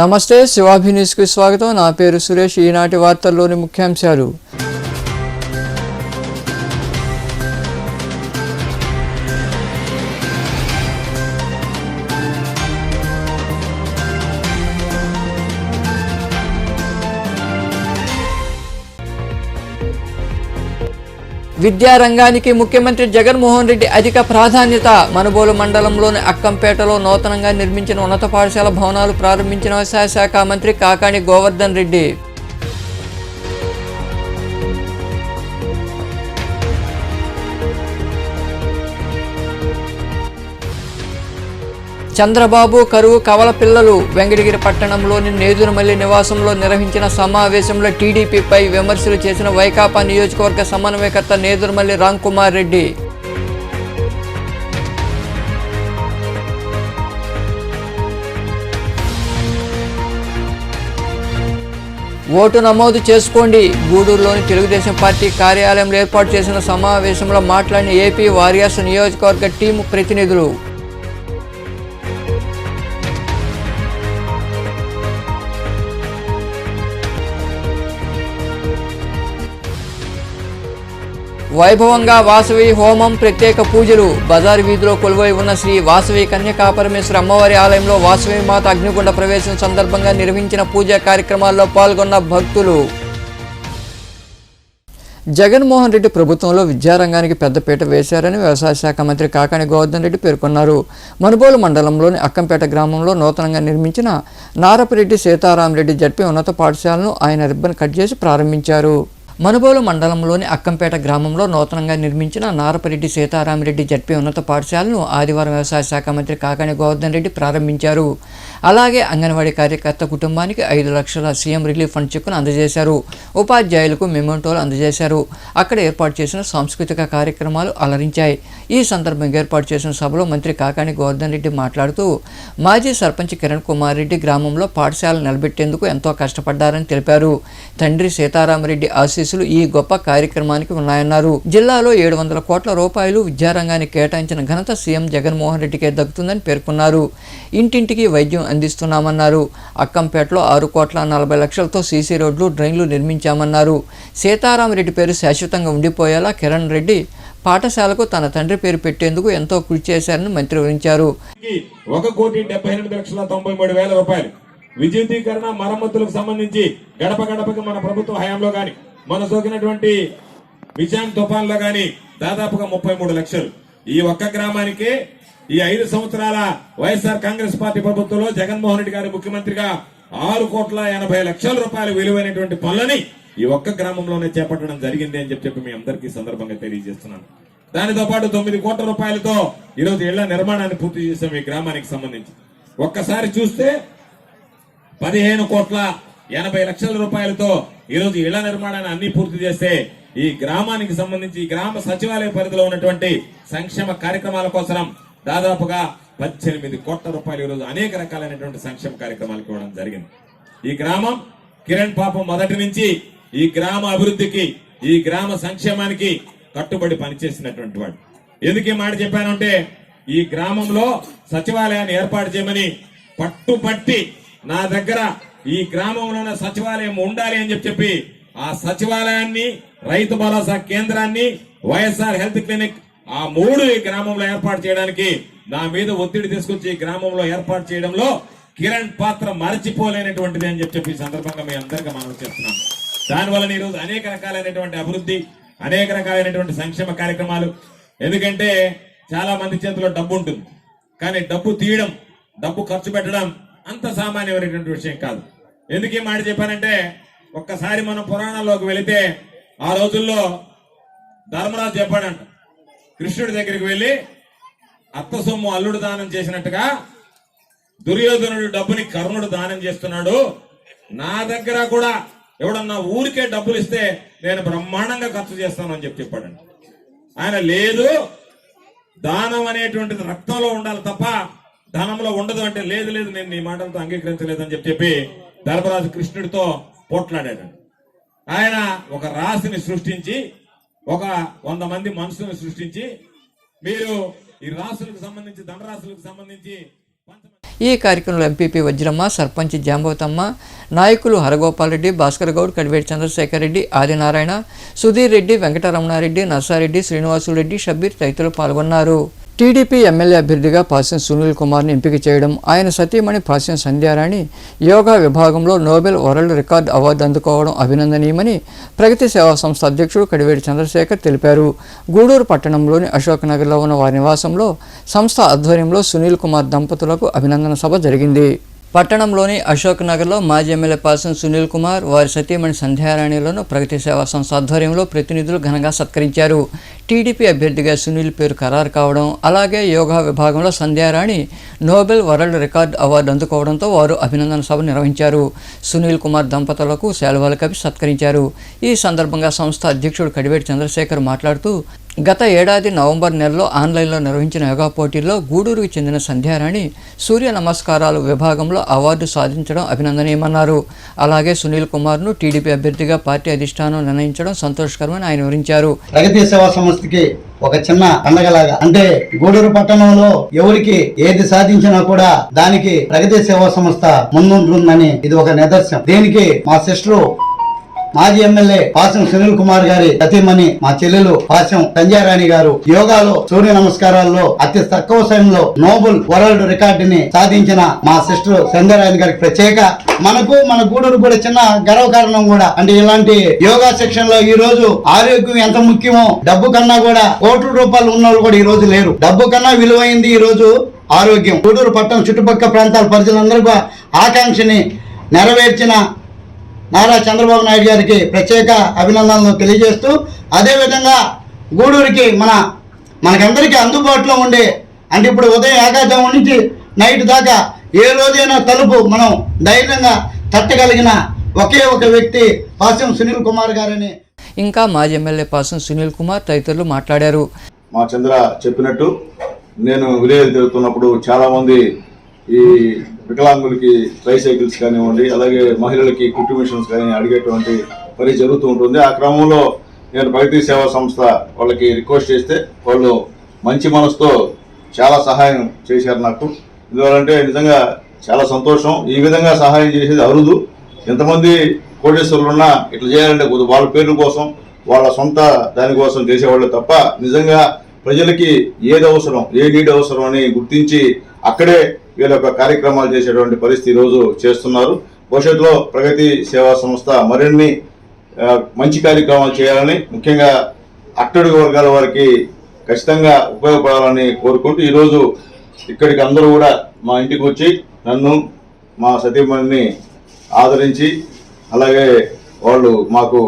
నమస్తే, శివాభి న్యూస్కి స్వాగతం. నా పేరు సురేష్. ఈనాటి వార్తల్లోని ముఖ్యాంశాలు. విద్యారంగానికి ముఖ్యమంత్రి జగన్మోహన్ రెడ్డి అధిక ప్రాధాన్యత. మనుబోలు మండలంలోని అక్కంపేటలో నూతనంగా నిర్మించిన ఉన్నత పాఠశాల భవనాలు ప్రారంభించిన వ్యవసాయ శాఖ మంత్రి కాకాణి గోవర్ధన్ రెడ్డి. చంద్రబాబు కరువు కవల పిల్లలు. వెంకటగిరి పట్టణంలోని నేదురుమల్లి నివాసంలో నిర్వహించిన సమావేశంలో టీడీపీపై విమర్శలు చేసిన వైకాపా నియోజకవర్గ సమన్వయకర్త నేదురుమల్లి రాంకుమార్ రెడ్డి. ఓటు నమోదు చేసుకోండి. గూడూరులోని తెలుగుదేశం పార్టీ కార్యాలయంలో ఏర్పాటు చేసిన సమావేశంలో మాట్లాడిన ఏపీ వారియర్స్ నియోజకవర్గ టీం ప్రతినిధులు. వైభవంగా వాసవి హోమం, ప్రత్యేక పూజలు. బజారు వీధిలో కొలువై ఉన్న శ్రీ వాసవి కన్యకాపరమేశ్వర అమ్మవారి ఆలయంలో వాసవి మాత అగ్నిగుండ ప్రవేశం సందర్భంగా నిర్వహించిన పూజా కార్యక్రమాల్లో పాల్గొన్న భక్తులు. జగన్మోహన్ రెడ్డి ప్రభుత్వంలో విద్యారంగానికి పెద్దపీట వేశారని వ్యవసాయ శాఖ మంత్రి కాకాణి గోవర్ధన్ రెడ్డి పేర్కొన్నారు. మనుబోలు మండలంలోని అక్కంపేట గ్రామంలో నూతనంగా నిర్మించిన నారపరెడ్డి సీతారామరెడ్డి జడ్పీ ఉన్నత పాఠశాలను ఆయన రిబ్బన్ కట్ చేసి ప్రారంభించారు. మనుబోలు మండలంలోని అక్కంపేట గ్రామంలో నూతనంగా నిర్మించిన నారపరెడ్డి సీతారామరెడ్డి జడ్పీ ఉన్నత పాఠశాలను ఆదివారం వ్యవసాయ శాఖ మంత్రి కాకాణి గోవర్ధన్ రెడ్డి ప్రారంభించారు. అలాగే అంగన్వాడీ కార్యకర్త కుటుంబానికి 5 లక్షల సీఎం రిలీఫ్ ఫండ్ చెక్కును అందజేశారు. ఉపాధ్యాయులకు మెమోంటోలు అందజేశారు. అక్కడ ఏర్పాటు చేసిన సాంస్కృతిక కార్యక్రమాలు అలరించాయి. ఈ సందర్భంగా ఏర్పాటు చేసిన సభలో మంత్రి కాకాణి గోవర్ధన్ రెడ్డి మాట్లాడుతూ మాజీ సర్పంచ్ కిరణ్ కుమార్ రెడ్డి గ్రామంలో పాఠశాల నిలబెట్టేందుకు ఎంతో కష్టపడ్డారని తెలిపారు. తండ్రి సీతారామరెడ్డి ఆశీస్సులు ఈ గొప్ప కార్యక్రమానికి ఉన్నాయన్నారు. జిల్లాలో 700 కోట్ల రూపాయలు విద్యారంగానికి కేటాయించిన ఘనత సీఎం జగన్మోహన్ రెడ్డికే దక్కుతుందని పేర్కొన్నారు. ఇంటింటికి వైద్యం అందిస్తున్నామన్నారు. అక్కంపేటలో 6,40 లక్షలతో సీసీ రోడ్లు, డ్రైన్లు నిర్మించామన్నారు. సీతారామరెడ్డి పేరు శాశ్వతంగా ఉండిపోయేలా కిరణ్ రెడ్డి పాఠశాలకు తన తండ్రి పేరు పెట్టేందుకు ఎంతో కృషి చేశారని మంత్రి వివరించారు. 1,78,93,000 రూపాయలు విద్యుదీకరణ, మరమ్మతులకు సంబంధించి గడప గడపకి మన ప్రభుత్వ హయాంలో గాని, మన సోకినటువంటి విజయం తుఫాన్లో గాని దాదాపుగా 33 లక్షలు. ఈ ఒక్క గ్రామానికి ఈ 5 సంవత్సరాల వైఎస్ఆర్ కాంగ్రెస్ పార్టీ ప్రభుత్వంలో జగన్మోహన్ రెడ్డి గారి ముఖ్యమంత్రిగా 6,80 లక్షల విలువైనటువంటి పనులని ఈ ఒక్క గ్రామంలోనే చేపట్టడం జరిగింది అని చెప్పి మీ అందరికీ సందర్భంగా తెలియజేస్తున్నాను. దానితో పాటు 9 కోట్ల రూపాయలతో ఈరోజు ఇళ్ల నిర్మాణాన్ని పూర్తి చేశాం ఈ గ్రామానికి సంబంధించి. ఒక్కసారి చూస్తే 15,80 లక్షల రూపాయలతో ఈరోజు ఇళ్ల నిర్మాణాన్ని అన్ని పూర్తి చేస్తే ఈ గ్రామానికి సంబంధించి ఈ గ్రామ సచివాలయ పరిధిలో ఉన్నటువంటి సంక్షేమ కార్యక్రమాల కోసం దాదాపుగా 18 కోట్ల రూపాయలు ఈరోజు అనేక రకాలైనటువంటి సంక్షేమ కార్యక్రమాలకు ఇవ్వడం జరిగింది. ఈ గ్రామం కిరణ్ పాపం మొదటి నుంచి ఈ గ్రామ అభివృద్ధికి, ఈ గ్రామ సంక్షేమానికి కట్టుబడి పనిచేసినటువంటి వాడు. ఎందుకు ఈ మాట చెప్పానంటే ఈ గ్రామంలో సచివాలయాన్ని ఏర్పాటు చేయమని పట్టుపట్టి నా దగ్గర ఈ గ్రామంలోనే సచివాలయం ఉండాలి అని చెప్పి ఆ సచివాలయాన్ని, రైతు భరోసా కేంద్రాన్ని, వైఎస్ఆర్ హెల్త్ క్లినిక్ ఆ 3 ఈ గ్రామంలో ఏర్పాటు చేయడానికి నా మీద ఒత్తిడి తీసుకొచ్చి ఈ గ్రామంలో ఏర్పాటు చేయడంలో కిరణ్ పాత్ర మరచిపోలేనటువంటిది అని చెప్పి ఈ సందర్భంగా మీ అందరికీ మనం చేస్తున్నాం. దానివల్ల ఈ రోజు అనేక రకాలైనటువంటి అభివృద్ధి, అనేక రకాలైనటువంటి సంక్షేమ కార్యక్రమాలు. ఎందుకంటే చాలా మంది చేతిలో డబ్బు ఉంటుంది, కానీ డబ్బు తీయడం, డబ్బు ఖర్చు పెట్టడం అంత సామాన్యమైనటువంటి విషయం కాదు. ఎందుకు ఈ మాట చెప్పానంటే ఒక్కసారి మనం పురాణాల్లోకి వెళితే ఆ రోజుల్లో ధర్మరాజు చెప్పాడంట, కృష్ణుడి దగ్గరికి వెళ్లి అత్త సొమ్ము అల్లుడు దానం చేసినట్టుగా దుర్యోధనుడు డబ్బుని కర్ణుడు దానం చేస్తున్నాడు. నా దగ్గర కూడా ఎవడన్నా ఊరికే డబ్బులు ఇస్తే నేను బ్రహ్మాండంగా ఖర్చు చేస్తాను అని చెప్పాడంట. ఆయన లేదు, దానం అనేటువంటిది రక్తంలో ఉండాలి తప్ప ధనంలో ఉండదు అంటే లేదు లేదు నేను నీ మాటలతో అంగీకరించలేదని చెప్పి ధర్మరాజు కృష్ణుడితో పోట్లాడాడు. ఆయన ఒక రాశిని సృష్టించి, ఒక 100 మంది మనుషులను సృష్టించి, మీరు ఈ రాశులకు సంబంధించి, దండరాశులకు సంబంధించి ఈ కార్యక్రమంలో ఎంపీపీ వజ్రమ్మ, సర్పంచ్ జాంబవతమ్మ, నాయకులు హరగోపాల్ రెడ్డి, భాస్కర్ గౌడ్, కడివేటి చంద్రశేఖర్ రెడ్డి, ఆదినారాయణ, సుధీర్ రెడ్డి, వెంకటరమణారెడ్డి, నర్సారెడ్డి, శ్రీనివాసులరెడ్డి, షబ్బీర్ తదితరులు పాల్గొన్నారు. టీడీపీ ఎమ్మెల్యే అభ్యర్థిగా పాసం సునీల్ కుమార్ని ఎంపిక చేయడం, ఆయన సతీమణి పాసం సంధ్యారాణి యోగా విభాగంలో నోబెల్ వరల్డ్ రికార్డ్ అవార్డు అందుకోవడం అభినందనీయమని ప్రగతి సేవా సంస్థ అధ్యక్షుడు కడివేటి చంద్రశేఖర్ తెలిపారు. గూడూరు పట్టణంలోని అశోక్ నగర్లో ఉన్న వారి నివాసంలో సంస్థ ఆధ్వర్యంలో సునీల్ కుమార్ దంపతులకు అభినందన సభ జరిగింది. పట్టణంలోని అశోక్ నగర్లో మాజీ ఎమ్మెల్యే పాసం సునీల్ కుమార్, వారి సతీమణి సంధ్యారాణిలను ప్రగతి సేవా సంస్థ ఆధ్వర్యంలో ప్రతినిధులు ఘనంగా సత్కరించారు. టీడీపీ అభ్యర్థిగా సునీల్ పేరు ఖరారు కావడం, అలాగే యోగా విభాగంలో Sandhyarani Noble world record award అందుకోవడంతో వారు అభినందన సభ నిర్వహించారు. సునీల్ కుమార్ దంపతులకు శాలువాలు కప్పి సత్కరించారు. ఈ సందర్భంగా సంస్థ అధ్యక్షుడు కడివేటి చంద్రశేఖర్ మాట్లాడుతూ, గత ఏడాది నవంబర్ నెలలో ఆన్లైన్లో నిర్వహించిన యోగా పోటీల్లో గూడూరుకు చెందిన సంధ్యారాణి సూర్య నమస్కారాలు విభాగంలో అవార్డు సాధించడం అభినందనీయమన్నారు. అలాగే సునీల్ కుమార్ను టీడీపీ అభ్యర్థిగా పార్టీ అధిష్టానం నిర్ణయించడం సంతోషకరమని ఆయన వివరించారు. ప్రగతి సేవా సంస్థకి ఒక చిన్న పండగలాగా, అంటే గూడూరు పట్టణంలో ఎవరికి ఏది సాధించినా కూడా దానికి ప్రగతి సేవా సంస్థ ముందుంటుందని ఇది ఒక నిదర్శనం. దీనికి మా సిస్టరు మాజీ ఎమ్మెల్యే పాసం సునీల్ కుమార్ గారి సతీమణి మా చెల్లెలు పాసం సంధ్యారాణి గారు యోగాలో సూర్య నమస్కారాల్లో అతి తక్కువ సమయంలో నోబెల్ వరల్డ్ రికార్డుని సాధించిన మా సిస్టర్ సంధ్యారాణి గారికి ప్రత్యేక మన గూడూరు కూడా చిన్న గర్వకారణం కూడా. అంటే ఇలాంటి యోగా సెక్షన్ లో ఈ రోజు ఆరోగ్యం ఎంత ముఖ్యమో, డబ్బు కన్నా కూడా కోట్ల రూపాయలు ఉన్న వాళ్ళు కూడా ఈ రోజు లేరు. డబ్బు కన్నా విలువైంది ఈ రోజు ఆరోగ్యం. గూడూరు పట్టణం చుట్టుపక్కల ప్రాంతాల ప్రజలందరూ ఆకాంక్షని నెరవేర్చిన నారా చంద్రబాబు నాయుడు గారికి ప్రత్యేక అభినందనలు తెలియజేస్తూ, అదేవిధంగా గూడూరుకి మనకందరికీ అందుబాటులో ఉండే, అంటే ఇప్పుడు ఉదయం ఏకాదశి నుంచి నైట్ దాకా ఏ రోజైనా తలుపు మనం ధైర్యంగా తట్టగలిగిన ఒకే ఒక వ్యక్తి పాసం సునీల్ కుమార్ గారని. ఇంకా మాజీ ఎమ్మెల్యే పాసం సునీల్ కుమార్ తదితరులు మాట్లాడారు. మా చంద్ర చెప్పినట్టు నేను విలేజ్ తిరుగుతున్నప్పుడు చాలామంది ఈ వికలాంగులకి ట్రైసైకిల్స్ కానివ్వండి, అలాగే మహిళలకి కుట్టు మిషన్స్ కానీ అడిగేటువంటి పని జరుగుతూ ఉంటుంది. ఆ క్రమంలో నేను ప్రగతి సేవా సంస్థ వాళ్ళకి రిక్వెస్ట్ చేస్తే వాళ్ళు మంచి మనసుతో చాలా సహాయం చేశారు నాకు. ఎందువల్లంటే నిజంగా చాలా సంతోషం. ఈ విధంగా సహాయం చేసేది అరుదు. ఎంతమంది కోటేశ్వరులు ఉన్నా ఇట్లా చేయాలంటే వాళ్ళ పేర్ల కోసం, వాళ్ళ సొంత దానికోసం చేసేవాళ్ళు తప్ప, నిజంగా ప్రజలకి ఏది అవసరం, ఏ నీడ్ అవసరం అని గుర్తించి అక్కడే వీళ్ళ యొక్క కార్యక్రమాలు చేసేటువంటి పరిస్థితి ఈరోజు చేస్తున్నారు. భవిష్యత్తులో ప్రగతి సేవా సంస్థ మరిన్ని మంచి కార్యక్రమాలు చేయాలని, ముఖ్యంగా అట్టడుగు వర్గాల వారికి ఖచ్చితంగా ఉపయోగపడాలని కోరుకుంటూ ఈరోజు ఇక్కడికి అందరూ కూడా మా ఇంటికి వచ్చి నన్ను మా సతీమణిని ఆదరించి, అలాగే వాళ్ళు మాకు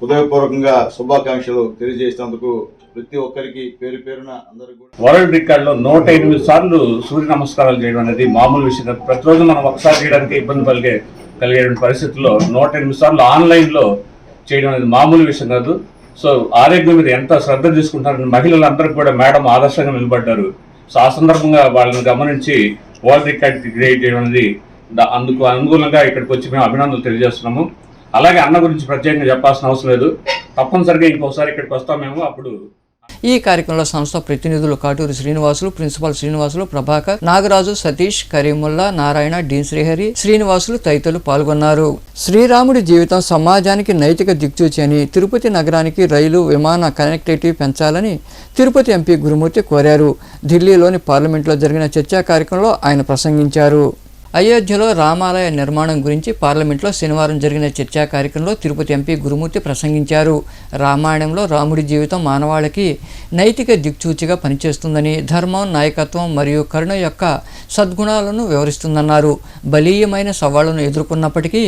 హృదయపూర్వకంగా శుభాకాంక్షలు తెలియజేసినందుకు ప్రతి ఒక్కరికి పేరు పేరున అందరూ కూడా. వరల్డ్ రికార్డులో 108 సార్లు సూర్య నమస్కారాలు చేయడం అనేది మామూలు విషయం కాదు. ప్రతిరోజు మనం ఒకసారి చేయడానికి ఇబ్బంది కలిగేటువంటి పరిస్థితుల్లో 108 సార్లు ఆన్లైన్లో చేయడం అనేది మామూలు విషయం కాదు. సో ఆరోగ్యం మీద ఎంత శ్రద్ధ తీసుకుంటారని మహిళలందరికీ కూడా మేడం ఆదర్శంగా నిలబడ్డారు. సో ఆ సందర్భంగా వాళ్ళని గమనించి వరల్డ్ రికార్డ్ క్రియేట్ చేయడం అనేది అందుకు అనుకూలంగా ఇక్కడికి వచ్చి మేము అభినందనలు తెలియజేస్తున్నాము. అలాగే అన్న గురించి ప్రత్యేకంగా చెప్పాల్సిన అవసరం లేదు. తప్పనిసరిగా ఇంకోసారి ఇక్కడికి వస్తామేమో. అప్పుడు ఈ కార్యక్రమంలో సంస్థ ప్రతినిధులు కాటూరి శ్రీనివాసులు, ప్రిన్సిపాల్ శ్రీనివాసులు, ప్రభాకర్, నాగరాజు, సతీష్, కరీముల్లా, నారాయణ, డీన్ శ్రీహరి, శ్రీనివాసులు తదితరులు పాల్గొన్నారు. శ్రీరాముడి జీవితం సమాజానికి నైతిక దిక్సూచి అని, తిరుపతి నగరానికి రైలు, విమాన కనెక్టివిటీ పెంచాలని తిరుపతి ఎంపీ గురుమూర్తి కోరారు. ఢిల్లీలోని పార్లమెంట్లో జరిగిన చర్చా కార్యక్రమంలో ఆయన ప్రసంగించారు. అయోధ్యలో రామాలయ నిర్మాణం గురించి పార్లమెంట్లో శనివారం జరిగిన చర్చా కార్యక్రమంలో తిరుపతి ఎంపీ గురుమూర్తి ప్రసంగించారు. రామాయణంలో రాముడి జీవితం మానవాళికి నైతిక దిక్సూచిగా పనిచేస్తుందని, ధర్మం, నాయకత్వం మరియు కరుణ యొక్క సద్గుణాలను వివరిస్తుందన్నారు. బలీయమైన సవాళ్లను ఎదుర్కొన్నప్పటికీ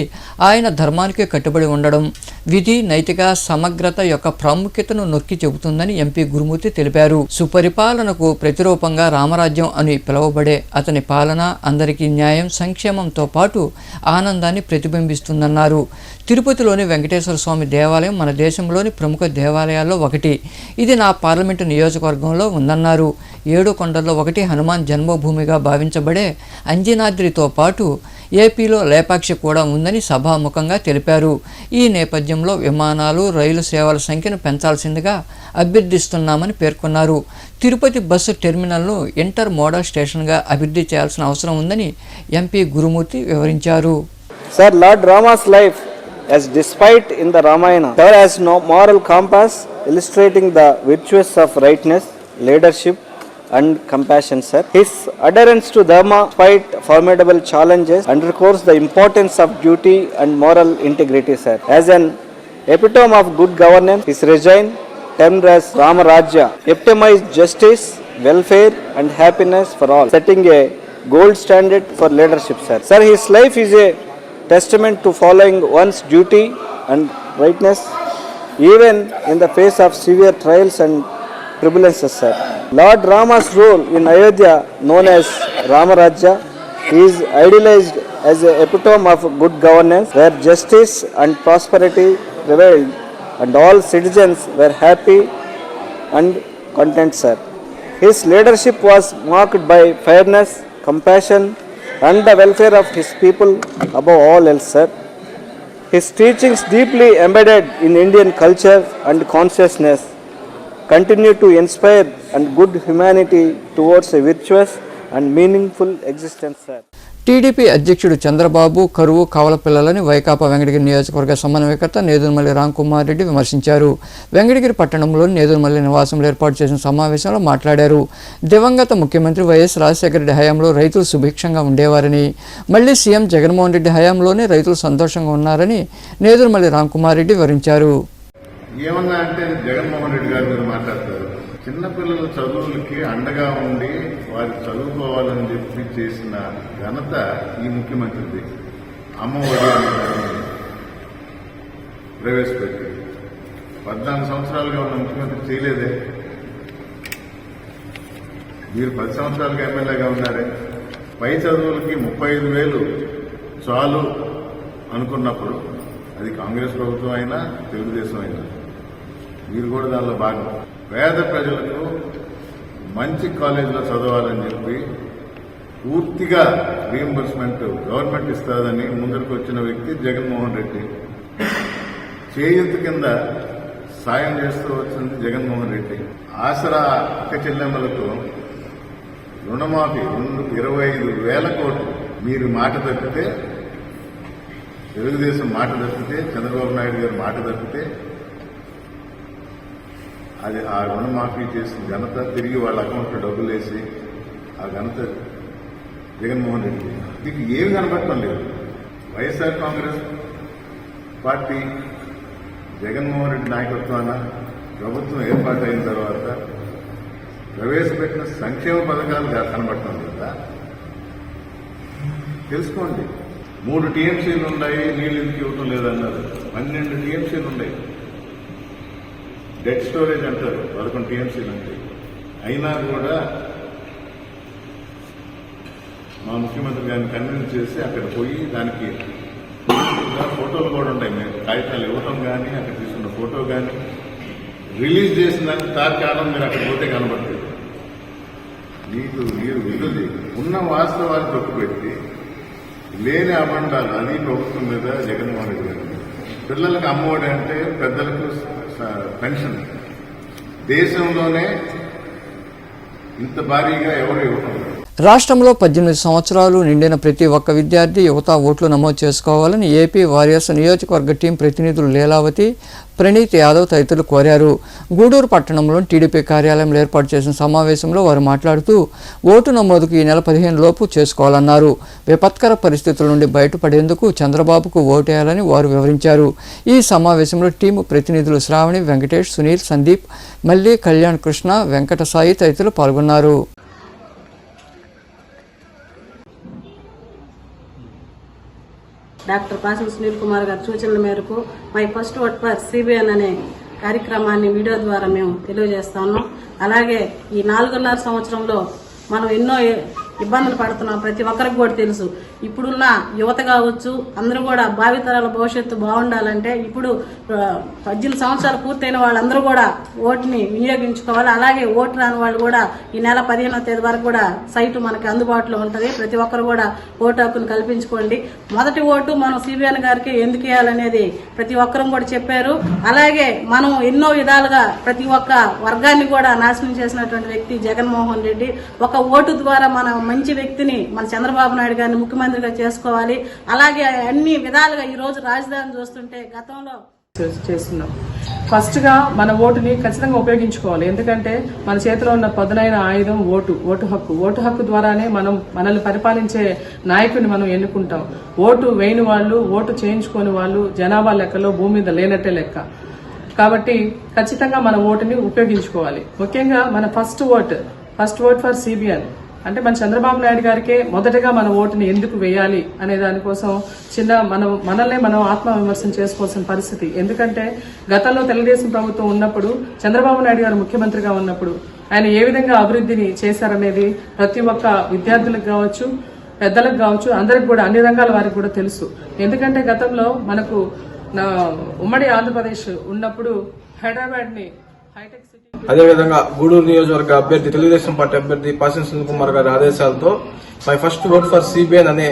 ఆయన ధర్మానికి కట్టుబడి ఉండడం, విధి, నైతిక సమగ్రత యొక్క ప్రాముఖ్యతను నొక్కి చెబుతుందని ఎంపీ గురుమూర్తి తెలిపారు. సుపరిపాలనకు ప్రతిరూపంగా రామరాజ్యం అని పిలువబడే అతని పాలన అందరికీ న్యాయం, సంక్షేమంతో పాటు ఆనందాన్ని ప్రతిబింబిస్తుందన్నారు. తిరుపతిలోని వెంకటేశ్వర స్వామి దేవాలయం మన దేశంలోని ప్రముఖ దేవాలయాల్లో ఒకటి. ఇది నా పార్లమెంటు నియోజకవర్గంలో ఉందన్నారు. 7 కొండల్లో ఒకటి హనుమాన్ జన్మభూమిగా భావించ నిర్మించబడే అంజనాద్రితో పాటు ఏపీలో లేపాక్షి కూడా ఉందని సభాముఖంగా తెలిపారు. ఈ నేపథ్యంలో విమానాలు, రైలు సేవల సంఖ్యను పెంచాల్సిందిగా అభ్యర్థిస్తున్నామని పేర్కొన్నారు. తిరుపతి బస్సు టెర్మినల్ను ఇంటర్ మోడల్ స్టేషన్గా అభివృద్ధి చేయాల్సిన అవసరం ఉందని ఎంపీ గురుమూర్తి వివరించారు. Sir, Lord Rama's life, as despite in the Ramayana, there has no moral compass illustrating the virtues of rightness, leadership and compassion, sir. His adherence to Dharma, despite formidable challenges, underscores the importance of duty and moral integrity, sir. As an epitome of good governance, his regime, termed as Rama Rajya, epitomized justice, welfare and happiness for all, setting a gold standard for leadership, sir. Sir, his life is a testament to following one's duty and rightness even in the face of severe trials and tribulations, sir. Lord Rama's role in Ayodhya, known as Rama Rajya, is idealized as an epitome of good governance where justice and prosperity prevailed and all citizens were happy and content, sir. His leadership was marked by fairness, compassion and the welfare of his people above all else, sir. His teachings, deeply embedded in Indian culture and consciousness, continue to inspire and good humanity towards a virtuous and meaningful existence, sir. TDP అధ్యక్షుడు చంద్రబాబు కరువు కవలపిల్లలని వైకాపా వెంకటగిరి నియోజకవర్గ సమన్వయకర్త నేదురుమల్లి రామ్కుమార్ రెడ్డి విమర్శించారు. వెంకటగిరి పట్టణంలోని నేదురుమల్లి నివాసంలో ఏర్పాటు చేసిన సమావేశంలో మాట్లాడారు. దివంగత ముఖ్యమంత్రి వైఎస్ రాజశేఖర రెడ్డి హయాంలో రైతులు సుభిక్షంగా ఉండేవారని, మళ్లీ సీఎం జగన్మోహన్ రెడ్డి హయాంలోనే రైతులు సంతోషంగా ఉన్నారని నేదురుమల్లి రామ్కుమార్ రెడ్డి వివరించారు. ఏమన్నా అంటే జగన్మోహన్ రెడ్డి గారు మీరు మాట్లాడతారు, చిన్నపిల్లల చదువులకి అండగా ఉండి వారు చదువుకోవాలని చెప్పి చేసిన ఘనత ఈ ముఖ్యమంత్రిది. అమ్మఒడి ప్రవేశపెట్టి 14 సంవత్సరాలుగా ఉన్న ముఖ్యమంత్రి చేయలేదే. మీరు 10 సంవత్సరాలుగా ఎమ్మెల్యేగా ఉన్నారే. పై చదువులకి 35,000 చాలు అనుకున్నప్పుడు అది కాంగ్రెస్ ప్రభుత్వం అయినా తెలుగుదేశం అయినా మీరు కూడా దానిలో భాగం. పేద ప్రజలకు మంచి కాలేజీలో చదవాలని చెప్పి పూర్తిగా రీఎంబర్స్మెంట్ గవర్నమెంట్ ఇస్తుందని ముందరికి వచ్చిన వ్యక్తి జగన్మోహన్ రెడ్డి. చేయూత కింద సాయం చేస్తూ వచ్చింది జగన్మోహన్ రెడ్డి. ఆసరా అక్క చెల్లెమ్మలకు రుణమాఫీ 25,000 కోట్లు. మీరు మాట తప్పితే, తెలుగుదేశం మాట తప్పితే, చంద్రబాబు నాయుడు గారు మాట తప్పితే అది ఆ రుణమాఫీ చేసిన ఘనత, తిరిగి వాళ్ళ అకౌంట్లో డబ్బులు వేసి ఆ ఘనత జగన్మోహన్ రెడ్డి. దీనికి ఏమి కనబడటం లేదు. వైఎస్ఆర్ కాంగ్రెస్ పార్టీ జగన్మోహన్ రెడ్డి నాయకత్వాన ప్రభుత్వం ఏర్పాటైన తర్వాత ప్రవేశపెట్టిన సంక్షేమ పథకాలు కనబడటం లేదా తెలుసుకోండి. 3 టీఎంసీలు ఉన్నాయి, నీళ్ళు ఎందుకు ఇవ్వటం లేదన్నారు. 12 టీఎంసీలు ఉన్నాయి. డెడ్ స్టోరేజ్ అంటారు 11 టీఎంసీలు ఉంటాయి. అయినా కూడా మా ముఖ్యమంత్రి గారిని కన్విన్స్ చేసి అక్కడ పోయి దానికి ఫోటోలు కూడా ఉంటాయి. మేము కాగితాలు ఇవ్వటం కానీ, అక్కడ తీసుకున్న ఫోటో కానీ, రిలీజ్ చేసిన దానికి తార్కాలం మీరు అక్కడ పోతే కనబడుతుంది. మీరు విడుదల ఉన్న వాస్తవాలు తప్పుపెట్టి లేని అబండాలు అది ప్రభుత్వం మీద జగన్మోహన్ రెడ్డి గారు. పిల్లలకు అమ్మఒడి అంటే పెద్దలకు పెన్షన్ దేశంలోనే ఇంత భారీగా ఎవరు ఇవ్వటం. రాష్ట్రంలో 18 సంవత్సరాలు నిండిన ప్రతి ఒక్క విద్యార్థి యువత ఓట్లు నమోదు చేసుకోవాలని ఏపీ వారియర్స్ నియోజకవర్గ టీం ప్రతినిధులు లీలావతి, ప్రణీత్ యాదవ్ తదితరులు కోరారు. గూడూరు పట్టణంలోని టీడీపీ కార్యాలయంలో ఏర్పాటు చేసిన సమావేశంలో వారు మాట్లాడుతూ ఓటు నమోదుకు ఈ నెల 15 లోపు చేసుకోవాలన్నారు. విపత్కర పరిస్థితుల నుండి బయటపడేందుకు చంద్రబాబుకు ఓటేయాలని వారు వివరించారు. ఈ సమావేశంలో టీము ప్రతినిధులు శ్రావణి, వెంకటేష్, సునీల్, సందీప్, మల్లి, కళ్యాణ్ కృష్ణ, వెంకట సాయి తదితరులు పాల్గొన్నారు. డాక్టర్ పాసం సునీల్ కుమార్ గారి సూచనల మేరకు my first vote for CBN అనే కార్యక్రమాన్ని వీడియో ద్వారా మేము తెలియజేస్తాము. అలాగే ఈ 4.5 సంవత్సరంలో మనం ఎన్నో ఇబ్బందులు పడుతున్నాం. ప్రతి ఒక్కరికి కూడా తెలుసు. ఇప్పుడున్న యువత కావచ్చు, అందరూ కూడా భావితరాల భవిష్యత్తు బాగుండాలంటే ఇప్పుడు 18 సంవత్సరాలు పూర్తయిన వాళ్ళందరూ కూడా ఓటుని వినియోగించుకోవాలి. అలాగే ఓటు రాని వాళ్ళు కూడా ఈ నెల 15వ తేదీ వరకు కూడా సైటు మనకి అందుబాటులో ఉంటుంది. ప్రతి ఒక్కరు కూడా ఓటు హక్కును కల్పించుకోండి. మొదటి ఓటు మనం సిబిఎన్ గారికి ఎందుకు వేయాలనేది ప్రతి ఒక్కరం కూడా చెప్పారు. అలాగే మనం ఎన్నో విధాలుగా ప్రతి ఒక్క వర్గాన్ని కూడా నాశనం చేసినటువంటి వ్యక్తి జగన్మోహన్ రెడ్డి. ఒక ఓటు ద్వారా మన మంచి వ్యక్తిని మన చంద్రబాబు నాయుడు గారిని ముఖ్యమంత్రిగా చేసుకోవాలి. అలాగే అన్ని విధాలుగా ఈ రోజు రాజధాని చూస్తుంటే గతంలో చేస్తున్నాం. ఫస్ట్గా మన ఓటుని ఖచ్చితంగా ఉపయోగించుకోవాలి. ఎందుకంటే మన చేతిలో ఉన్న పదునైన ఆయుధం ఓటు హక్కు ద్వారానే మనం మనల్ని పరిపాలించే నాయకుడిని మనం ఎన్నుకుంటాం. ఓటు వేయని వాళ్ళు, ఓటు చేయించుకోని వాళ్ళు జనాభా లెక్కలో భూమి మీద లేనట్టే లెక్క. కాబట్టి ఖచ్చితంగా మన ఓటుని ఉపయోగించుకోవాలి. ముఖ్యంగా మన ఫస్ట్ ఓట్ ఫర్ సిబిఎన్ అంటే మన చంద్రబాబు నాయుడు గారికే మొదటగా మన ఓటుని ఎందుకు వేయాలి అనే దానికోసం మనల్నే మనం ఆత్మవిమర్శన చేసుకోవాల్సిన పరిస్థితి. ఎందుకంటే గతంలో తెలుగుదేశం ప్రభుత్వం ఉన్నప్పుడు, చంద్రబాబు నాయుడు గారు ముఖ్యమంత్రిగా ఉన్నప్పుడు ఆయన ఏ విధంగా అభివృద్ధిని చేశారనేది ప్రతి ఒక్క విద్యార్థులకు కావచ్చు, పెద్దలకు కావచ్చు, అందరికి కూడా అన్ని రంగాల వారికి కూడా తెలుసు. ఎందుకంటే గతంలో మనకు ఉమ్మడి ఆంధ్రప్రదేశ్ ఉన్నప్పుడు హైదరాబాద్ని హైటెక్ సిటీ, అదేవిధంగా గూడూరు నియోజకవర్గ అభ్యర్థి తెలుగుదేశం పార్టీ అభ్యర్థి పాసిన సునీల్ కుమార్ గారి ఆదేశాలతో my first vote for CBN అనే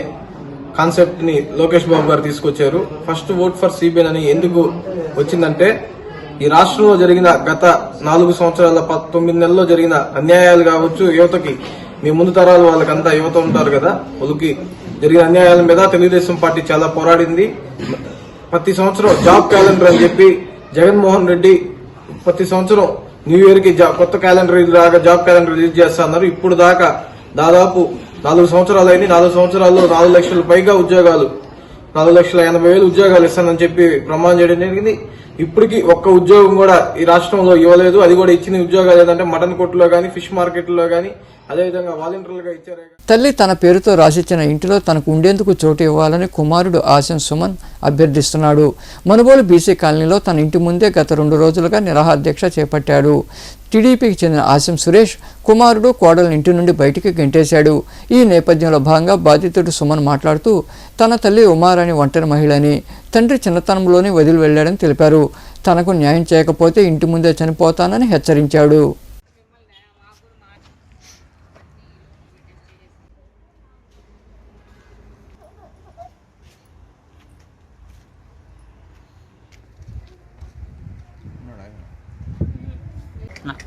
కాన్సెప్ట్ ని లోకేష్ బాబు గారు తీసుకొచ్చారు. ఫస్ట్ ఓట్ ఫర్ సిబిఎన్ అని ఎందుకు వచ్చిందంటే, ఈ రాష్ట్రంలో జరిగిన గత 4 సంవత్సరాల 9 నెలల్లో జరిగిన అన్యాయాలు కావచ్చు, యువతకి మీ ముందు తరాల వాళ్ళకంతా యువత ఉంటారు కదా, వాళ్ళకి జరిగిన అన్యాయాల మీద తెలుగుదేశం పార్టీ చాలా పోరాడింది. ప్రతి సంవత్సరం జాబ్ క్యాలెండర్ అని చెప్పి జగన్మోహన్ రెడ్డి ప్రతి సంవత్సరం న్యూ ఇయర్ కి కొత్త క్యాలెండర్ లాగా జాబ్ క్యాలెండర్ రిలీజ్ చేస్తున్నారు. ఇప్పుడు దాకా దాదాపు 4 సంవత్సరాలు అయింది. 4 సంవత్సరాల్లో 4 లక్షల పైగా ఉద్యోగాలు, 4,80,000 ఉద్యోగాలు ఇస్తానని చెప్పి ప్రమాణం చేయడం జరిగింది. ఇప్పటికీ ఒక్క ఉద్యోగం కూడా ఈ రాష్ట్రంలో ఇవ్వలేదు. అది కూడా ఇచ్చిన ఉద్యోగాలు ఏంటంటే మటన్ కొట్టులో గానీ, ఫిష్ మార్కెట్లో గానీ, అదేవిధంగా వాలంటీర్లుగా ఇచ్చారు. తల్లి తన పేరుతో రాసిచ్చిన ఇంటిలో తనకు ఉండేందుకు చోటు ఇవ్వాలని కుమారుడు ఆశం సుమన్ అభ్యర్థిస్తున్నాడు. మనుబోలు బీసీ కాలనీలో తన ఇంటి ముందే గత 2 రోజులుగా నిరాహారదీక్ష చేపట్టాడు. టీడీపీకి చెందిన ఆశం సురేష్ కుమారుడు కోడలను ఇంటి నుండి బయటికి గెంటేశాడు. ఈ నేపథ్యంలో భాగంగా బాధితుడు సుమన్ మాట్లాడుతూ తన తల్లి ఉమారాణి ఒంటరి మహిళని, తండ్రి చిన్నతనంలోనే వదిలి వెళ్లాడని తెలిపారు. తనకు న్యాయం చేయకపోతే ఇంటి ముందే చనిపోతానని హెచ్చరించాడు.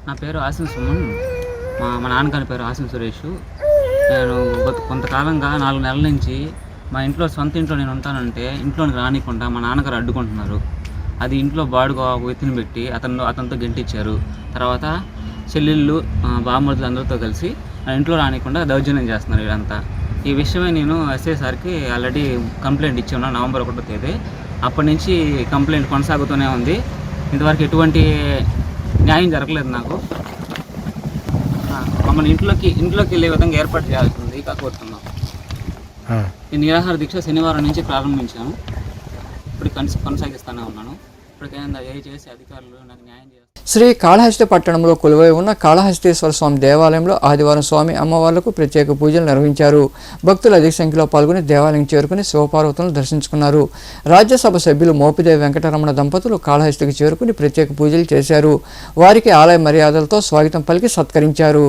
నా పేరు ఆసిం సుమన్. మా నాన్నగారి పేరు ఆసిం సురేష్. నేను కొంతకాలంగా 4 నెలల నుంచి మా ఇంట్లో, సొంత ఇంట్లో నేను ఉంటానంటే ఇంట్లోకి రానికుండా మా నాన్నగారు అడ్డుకుంటున్నారు. అది ఇంట్లో బాడుగా ఎత్తిని పెట్టి అతనితో గెంటిచ్చారు. తర్వాత చెల్లెళ్ళు, బామ్మర్దులు అందరితో కలిసి నా ఇంట్లో రానికుండా దౌర్జన్యం చేస్తున్నారు వీళ్ళంతా. ఈ విషయమే నేను ఎస్ఐ సార్కి ఆల్రెడీ కంప్లైంట్ ఇచ్చాను నవంబర్ 1వ తేదీ. అప్పటి నుంచి కంప్లైంట్ కొనసాగుతూనే ఉంది. ఇంతవరకు ఎటువంటి న్యాయం జరగలేదు. నాకు మమ్మల్ని ఇంట్లోకి వెళ్ళే విధంగా ఏర్పాటు చేయాల్సింది కోరుతున్నాం. ఈ నిరాహార దీక్ష శనివారం నుంచి ప్రారంభించాను. ఇప్పుడు కొనసాగిస్తూనే ఉన్నాను. ఇప్పటికైనా దయచేసి అధికారులు నాకు న్యాయం చేస్తారు. శ్రీ కాళహస్తి పట్టణంలో కొలువై ఉన్న కాళహస్తీశ్వర స్వామి దేవాలయంలో ఆదివారం స్వామి అమ్మవార్లకు ప్రత్యేక పూజలు నిర్వహించారు. భక్తులు అధిక సంఖ్యలో పాల్గొని దేవాలయం చేరుకుని శివపార్వతులను దర్శించుకున్నారు. రాజ్యసభ సభ్యులు మోపిదేవి వెంకటరమణ దంపతులు కాళహస్తికి చేరుకుని ప్రత్యేక పూజలు చేశారు. వారికి ఆలయ మర్యాదలతో స్వాగతం పలికి సత్కరించారు.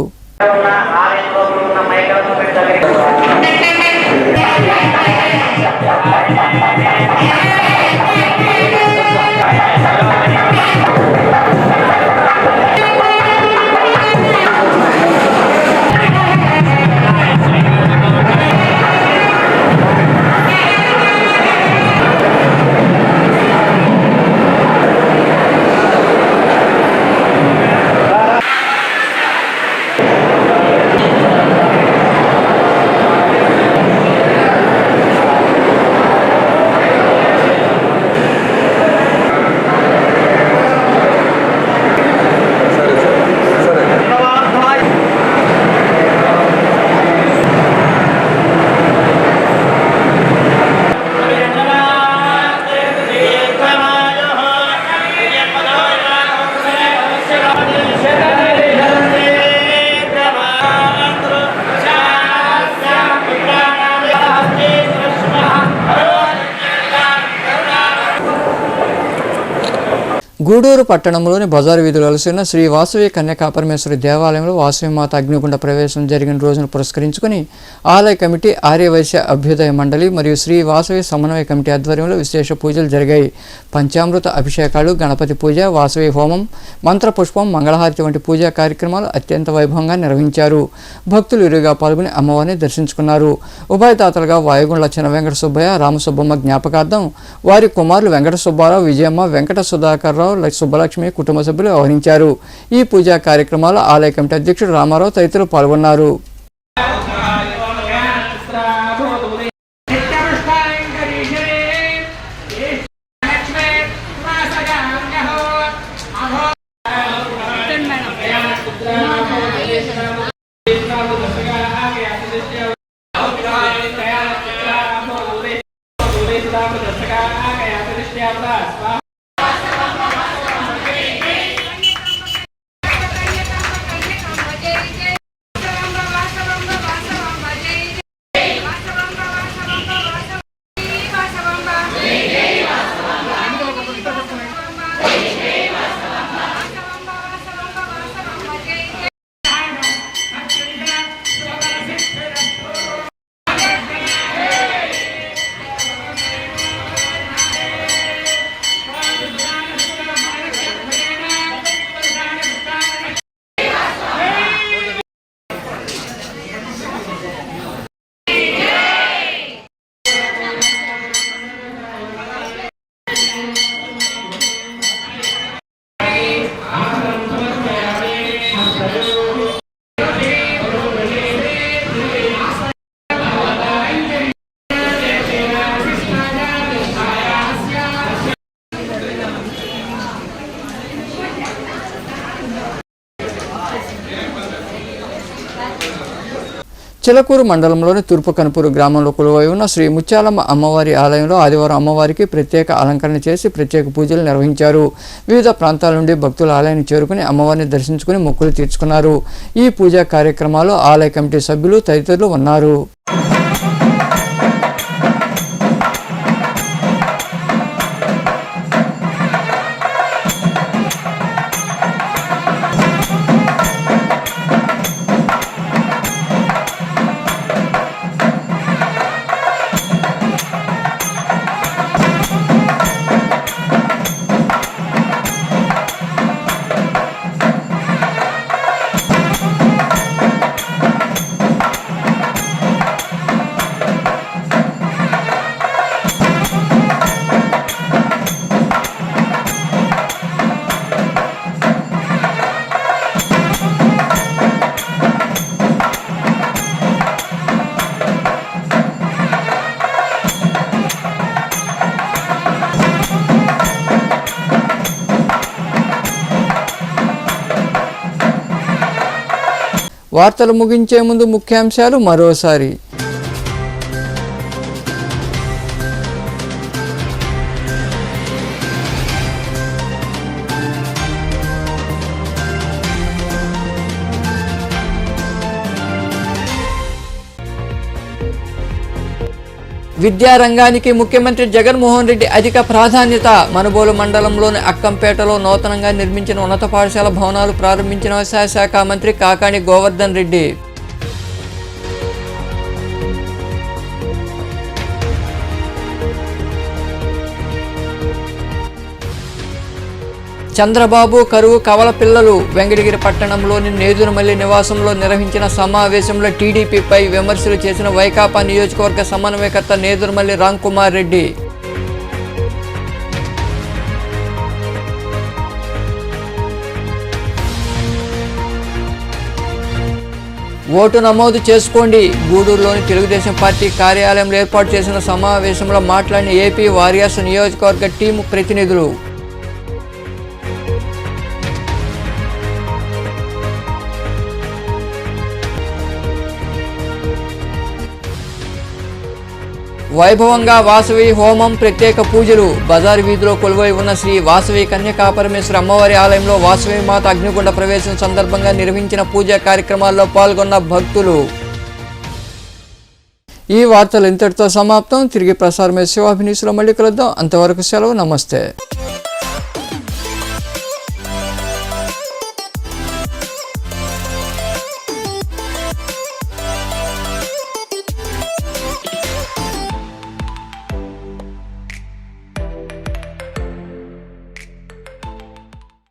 గూడూరు పట్టణంలోని బజారు వీధులు అలసిన శ్రీ వాసవి కన్యకాపరమేశ్వరి దేవాలయంలో వాసవిమాత అగ్నిగుండ ప్రవేశం జరిగిన రోజును పురస్కరించుకుని ఆలయ కమిటీ, ఆర్యవైశ్య అభ్యుదయ మండలి మరియు శ్రీ వాసవి సమన్వయ కమిటీ ఆధ్వర్యంలో విశేష పూజలు జరిగాయి. పంచామృత అభిషేకాలు, గణపతి పూజ, వాసవి హోమం, మంత్రపుష్పం, మంగళహారతి వంటి పూజా కార్యక్రమాలు అత్యంత వైభవంగా నిర్వహించారు. భక్తులు ఇరుగా పాల్గొని అమ్మవారిని దర్శించుకున్నారు. ఉభయదాతలుగా వాయుగుండ్ల చిన్న వెంకట సుబ్బయ్య, రామసుబ్బమ్మ జ్ఞాపకార్థం వారి కుమారులు వెంకట సుబ్బారావు, విజయమ్మ, వెంకట సుధాకర్, సుబ్బలక్ష్మి కుటుంబ సభ్యులు వ్యవహరించారు. ఈ పూజా కార్యక్రమాలు ఆలయ కమిటీ అధ్యక్షుడు రామారావు తదితరులు పాల్గొన్నారు. చిలకూరు మండలంలోని తూర్పు కనుపూరు గ్రామంలో కొలువై ఉన్న శ్రీ ముత్యాలమ్మ అమ్మవారి ఆలయంలో ఆదివారం అమ్మవారికి ప్రత్యేక అలంకరణ చేసి ప్రత్యేక పూజలు నిర్వహించారు. వివిధ ప్రాంతాల నుండి భక్తులు ఆలయాన్ని చేరుకుని అమ్మవారిని దర్శించుకుని మొక్కులు తీర్చుకున్నారు. ఈ పూజా కార్యక్రమాలు ఆలయ కమిటీ సభ్యులు తదితరులు ఉన్నారు. వార్తలు ముగించే ముందు ముఖ్యాంశాలు మరోసారి. విద్యారంగానికి ముఖ్యమంత్రి జగన్మోహన్ రెడ్డి అధిక ప్రాధాన్యత. మనుబోలు మండలంలోని అక్కంపేటలో నూతనంగా నిర్మించిన ఉన్నత పాఠశాల భవనాలు ప్రారంభించిన వ్యవసాయ శాఖ మంత్రి కాకాణి గోవర్ధన్ రెడ్డి. చంద్రబాబు కరువు కవల పిల్లలు. వెంకటగిరి పట్టణంలోని నేదురుమల్లి నివాసంలో నిర్వహించిన సమావేశంలో టీడీపీపై విమర్శలు చేసిన వైకాపా నియోజకవర్గ సమన్వయకర్త నేదురుమల్లి రాంకుమార్ రెడ్డి. ఓటు నమోదు చేసుకోండి. గూడూరులోని తెలుగుదేశం పార్టీ కార్యాలయంలో ఏర్పాటు చేసిన సమావేశంలో మాట్లాడిన ఏపీ వారియర్స్ నియోజకవర్గ టీము ప్రతినిధులు. వైభవంగా వాసవి హోమం, ప్రత్యేక పూజలు. బజారు వీధిలో కొలువై ఉన్న శ్రీ వాసవి కన్యకాపరమేశ్వరి అమ్మవారి ఆలయంలో వాసవి మాత అగ్నిగుండ ప్రవేశం సందర్భంగా నిర్వహించిన పూజా కార్యక్రమాల్లో పాల్గొన్న భక్తులు. ఈ వార్తలు ఇంతటితో సమాప్తం. తిరిగి ప్రసారమే శివాభినీసులో మళ్ళీ కలుద్దాం. అంతవరకు సెలవు. నమస్తే.